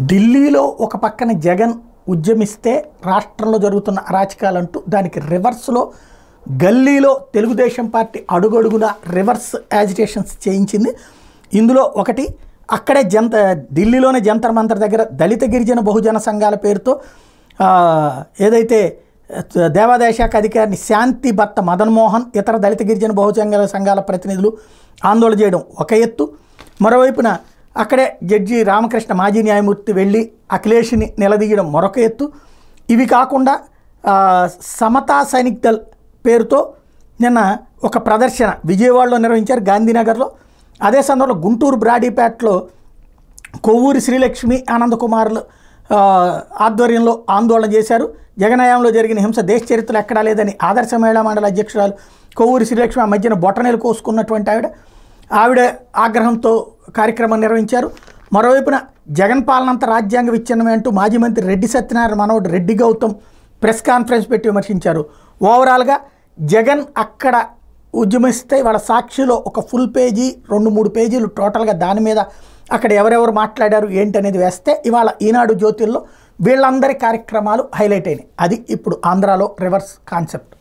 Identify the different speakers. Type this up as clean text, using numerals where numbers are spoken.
Speaker 1: ఢిల్లీలో ఒక పక్కన జగన్ ఉద్యమిస్తే రాష్ట్రంలో జరుగుతున్న అరాచకాలంటూ దానికి రివర్స్లో గల్లీలో తెలుగుదేశం పార్టీ అడుగడుగున రివర్స్ యాజిటేషన్స్ చేయించింది. ఇందులో ఒకటి అక్కడే ఢిల్లీలోనే జంతర్ మంతర్ దగ్గర దళిత గిరిజన బహుజన సంఘాల పేరుతో ఏదైతే దేవాదాయ శాఖ అధికారిని శాంతి భర్త మదన్ మోహన్ ఇతర దళిత గిరిజన బహుజన సంఘాల ప్రతినిధులు ఆందోళన చేయడం ఒక ఎత్తు, మరోవైపున అక్కడే జడ్జి రామకృష్ణ మాజీ న్యాయమూర్తి వెళ్ళి అఖిలేష్ని నిలదీయడం మరొక ఎత్తు. ఇవి కాకుండా సమతా సైనిక్ దళ్ పేరుతో నిన్న ఒక ప్రదర్శన విజయవాడలో నిర్వహించారు, గాంధీనగర్లో. అదే సందర్భంలో గుంటూరు బ్రాడీపేటలో కొవ్వూరి శ్రీలక్ష్మి ఆనందకుమార్లు ఆధ్వర్యంలో ఆందోళన చేశారు. జగనయాంలో జరిగిన హింస దేశ చరిత్రలో ఎక్కడా లేదని ఆదర్శ మహిళా మండలి అధ్యక్షురాలు కొవ్వూరి శ్రీలక్ష్మి ఆ మధ్యన బొట్టనేలు కోసుకున్నటువంటి ఆవిడ ఆగ్రహంతో కార్యక్రమం నిర్వహించారు. మరోవైపున జగన్ పాలనంతా రాజ్యాంగ విచ్ఛిన్నమే అంటూ మాజీ మంత్రి రెడ్డి సత్యనారాయణ మనవడు రెడ్డి గౌతమ్ ప్రెస్ కాన్ఫరెన్స్ పెట్టి విమర్శించారు. ఓవరాల్గా జగన్ అక్కడ ఉద్యమిస్తే వాళ్ళ సాక్షిలో ఒక ఫుల్ పేజీ 2-3 పేజీలు టోటల్గా దాని మీద అక్కడ ఎవరెవరు మాట్లాడారు ఏంటి అనేది వేస్తే ఇవాళ ఈనాడు జ్యోతిల్లో వీళ్ళందరి కార్యక్రమాలు హైలైట్ అయినాయి. అది ఇప్పుడు ఆంధ్రాలో రివర్స్ కాన్సెప్ట్.